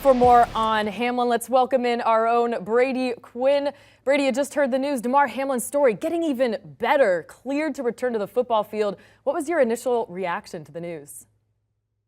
For more on Hamlin, let's welcome in our own Brady Quinn. Brady, you just heard the news. Damar Hamlin's story getting even better, cleared to return to the football field. What was your initial reaction to the news?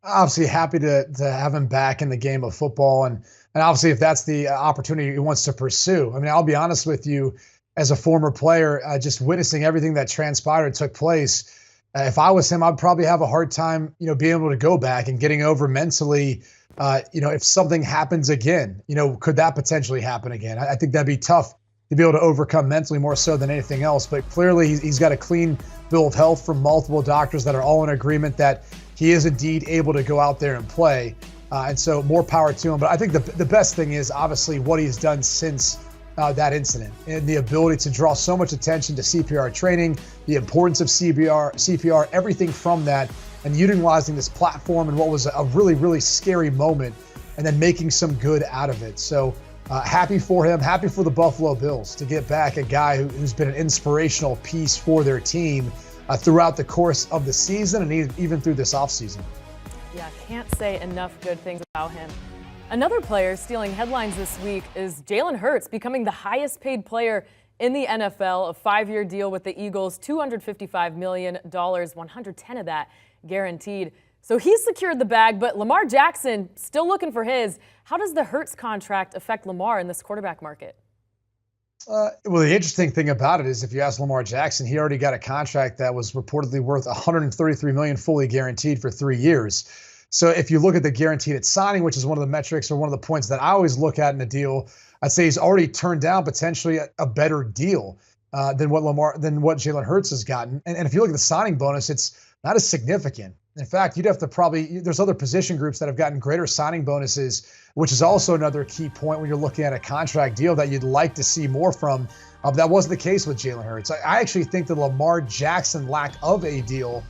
Obviously happy to have him back in the game of football. And obviously if that's the opportunity he wants to pursue. I mean, I'll be honest with you, as a former player, just witnessing everything that transpired and took place, if I was him, I'd probably have a hard time, being able to go back and getting over mentally, if something happens again, could that potentially happen again? I think that'd be tough to be able to overcome mentally more so than anything else. But clearly he's got a clean bill of health from multiple doctors that are all in agreement that he is indeed able to go out there and play. And so more power to him. But I think the best thing is obviously what he's done since that incident and the ability to draw so much attention to CPR training, the importance of CPR, everything from that, and utilizing this platform in what was a really, really scary moment and then making some good out of it. So happy for him, happy for the Buffalo Bills to get back a guy who's been an inspirational piece for their team throughout the course of the season and even through this offseason. Yeah, can't say enough good things about him. Another player stealing headlines this week is Jalen Hurts becoming the highest paid player in the NFL, a 5-year deal with the Eagles, $255 million, 110 of that guaranteed. So he's secured the bag, but Lamar Jackson still looking for his. How does the Hurts contract affect Lamar in this quarterback market? Well, the interesting thing about it is if you ask Lamar Jackson, he already got a contract that was reportedly worth $133 million fully guaranteed for 3 years. So if you look at the guaranteed at signing, which is one of the metrics or one of the points that I always look at in a deal, I'd say he's already turned down potentially a better deal than what Jalen Hurts has gotten. And if you look at the signing bonus, it's not as significant. In fact, you'd have to there's other position groups that have gotten greater signing bonuses, which is also another key point when you're looking at a contract deal that you'd like to see more from. That wasn't the case with Jalen Hurts. I actually think the Lamar Jackson lack of a deal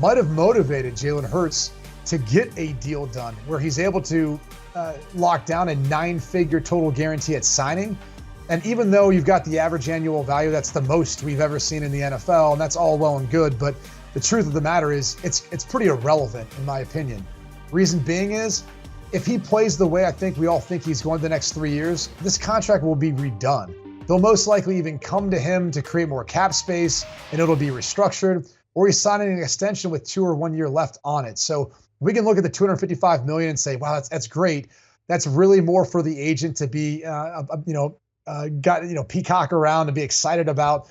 might have motivated Jalen Hurts to get a deal done where he's able to lock down a 9-figure total guarantee at signing. And even though you've got the average annual value, that's the most we've ever seen in the NFL, and that's all well and good, but the truth of the matter is it's pretty irrelevant in my opinion. Reason being is if he plays the way I think we all think he's going the next 3 years, this contract will be redone. They'll most likely even come to him to create more cap space and it'll be restructured, or he's signing an extension with 2 or 1 year left on it. So we can look at the $255 million and say, wow, that's great. That's really more for the agent to be, peacock around and be excited about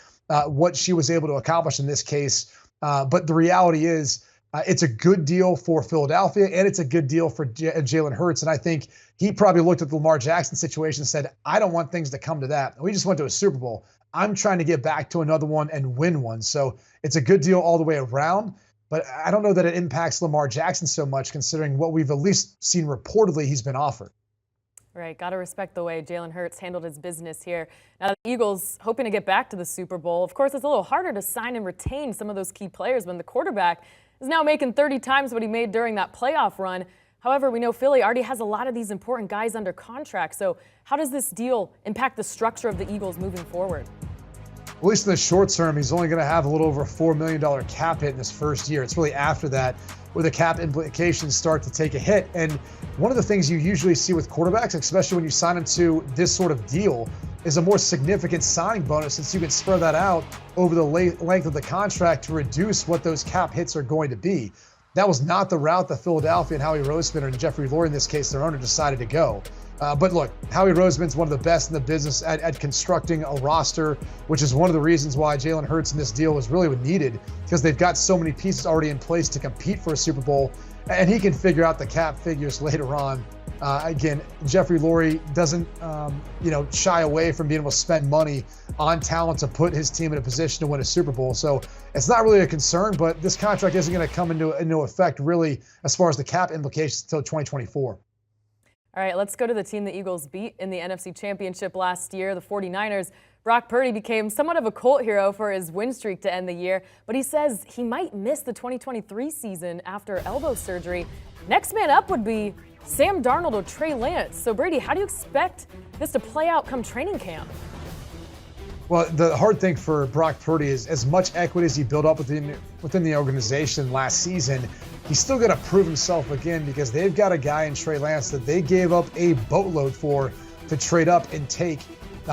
what she was able to accomplish in this case. But the reality is it's a good deal for Philadelphia and it's a good deal for Jalen Hurts. And I think he probably looked at the Lamar Jackson situation and said, I don't want things to come to that. We just went to a Super Bowl. I'm trying to get back to another one and win one. So it's a good deal all the way around. But I don't know that it impacts Lamar Jackson so much considering what we've at least seen reportedly he's been offered. Right, got to respect the way Jalen Hurts handled his business here. Now the Eagles hoping to get back to the Super Bowl. Of course, it's a little harder to sign and retain some of those key players when the quarterback is now making 30 times what he made during that playoff run. However, we know Philly already has a lot of these important guys under contract. So how does this deal impact the structure of the Eagles moving forward? At least in the short term, he's only going to have a little over a $4 million cap hit in his first year. It's really after that where the cap implications start to take a hit. And one of the things you usually see with quarterbacks, especially when you sign into this sort of deal, is a more significant signing bonus since you can spread that out over the length of the contract to reduce what those cap hits are going to be. That was not the route that Philadelphia and Howie Roseman and Jeffrey Lurie, in this case, their owner, decided to go. But look, Howie Roseman's one of the best in the business at constructing a roster, which is one of the reasons why Jalen Hurts in this deal was really needed, because they've got so many pieces already in place to compete for a Super Bowl, and he can figure out the cap figures later on. Again, Jeffrey Lurie doesn't, shy away from being able to spend money on talent to put his team in a position to win a Super Bowl. So it's not really a concern, but this contract isn't going to come into effect really as far as the cap implications until 2024. All right, let's go to the team the Eagles beat in the NFC Championship last year, the 49ers. Brock Purdy became somewhat of a cult hero for his win streak to end the year, but he says he might miss the 2023 season after elbow surgery. Next man up would be Sam Darnold or Trey Lance. So, Brady, how do you expect this to play out come training camp? Well, the hard thing for Brock Purdy is as much equity as he built up within the organization last season, he's still got to prove himself again because they've got a guy in Trey Lance that they gave up a boatload for to trade up and take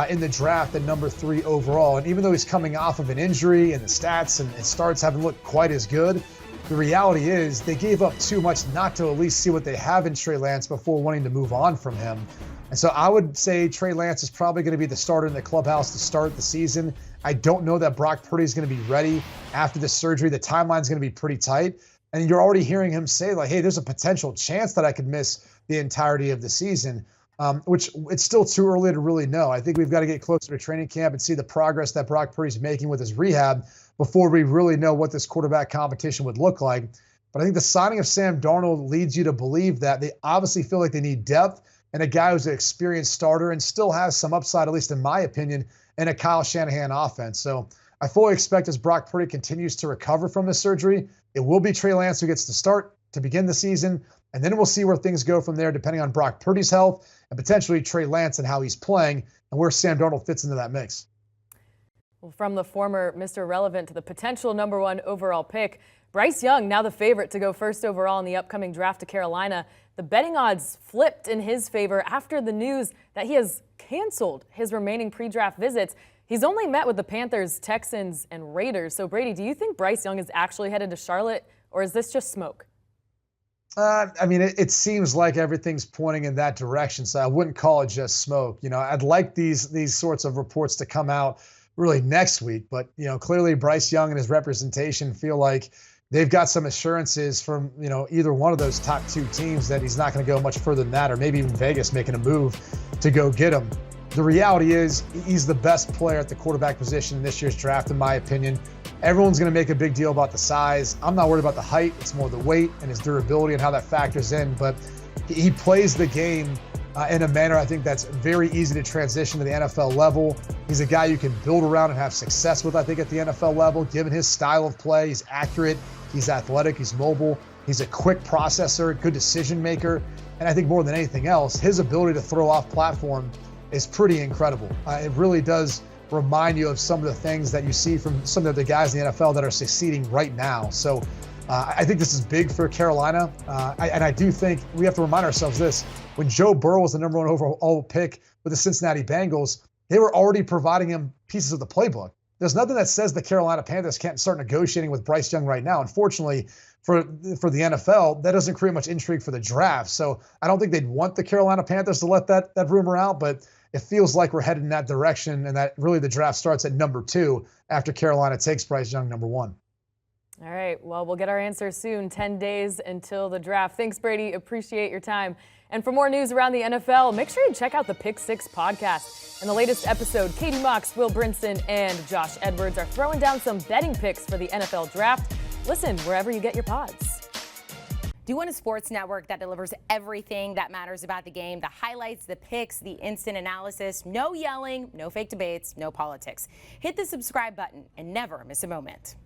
in the draft at number 3 overall. And even though he's coming off of an injury and the stats and starts haven't looked quite as good, the reality is they gave up too much not to at least see what they have in Trey Lance before wanting to move on from him. And so I would say Trey Lance is probably going to be the starter in the clubhouse to start the season. I don't know that Brock Purdy is going to be ready after the surgery. The timeline is going to be pretty tight. And you're already hearing him say, like, hey, there's a potential chance that I could miss the entirety of the season, which it's still too early to really know. I think we've got to get closer to training camp and see the progress that Brock Purdy's making with his rehab before we really know what this quarterback competition would look like. But I think the signing of Sam Darnold leads you to believe that they obviously feel like they need depth and a guy who's an experienced starter and still has some upside, at least in my opinion, in a Kyle Shanahan offense. So I fully expect as Brock Purdy continues to recover from this surgery, it will be Trey Lance who gets to start to begin the season, and then we'll see where things go from there depending on Brock Purdy's health and potentially Trey Lance and how he's playing and where Sam Darnold fits into that mix. Well, from the former Mr. Relevant to the potential number 1 overall pick, Bryce Young, now the favorite to go first overall in the upcoming draft to Carolina. The betting odds flipped in his favor after the news that he has canceled his remaining pre-draft visits. He's only met with the Panthers, Texans, and Raiders. So, Brady, do you think Bryce Young is actually headed to Charlotte, or is this just smoke? I mean, it seems like everything's pointing in that direction, so I wouldn't call it just smoke. You know, I'd like these sorts of reports to come out really next week, but, you know, clearly Bryce Young and his representation feel like they've got some assurances from, you know, either one of those top 2 teams that he's not going to go much further than that, or maybe even Vegas making a move to go get him. The reality is he's the best player at the quarterback position in this year's draft, in my opinion. Everyone's going to make a big deal about the size. I'm not worried about the height. It's more the weight and his durability and how that factors in. But he plays the game in a manner I think that's very easy to transition to the NFL level. He's a guy you can build around and have success with, I think, at the NFL level, given his style of play. He's accurate. He's athletic. He's mobile. He's a quick processor, good decision maker. And I think more than anything else, his ability to throw off platform is pretty incredible. It really does remind you of some of the things that you see from some of the guys in the NFL that are succeeding right now. So I think this is big for Carolina. And I do think we have to remind ourselves this. When Joe Burrow was the number 1 overall pick with the Cincinnati Bengals, they were already providing him pieces of the playbook. There's nothing that says the Carolina Panthers can't start negotiating with Bryce Young right now. Unfortunately, for the NFL, that doesn't create much intrigue for the draft. So I don't think they'd want the Carolina Panthers to let that rumor out, but it feels like we're headed in that direction, and that really the draft starts at number 2 after Carolina takes Bryce Young number 1. All right, well, we'll get our answer soon. 10 days until the draft. Thanks, Brady. Appreciate your time. And for more news around the NFL, make sure you check out the Pick 6 podcast. In the latest episode, Katie Mox, Will Brinson, and Josh Edwards are throwing down some betting picks for the NFL draft. Listen wherever you get your pods. Do you want a sports network that delivers everything that matters about the game? The highlights, the picks, the instant analysis, no yelling, no fake debates, no politics. Hit the subscribe button and never miss a moment.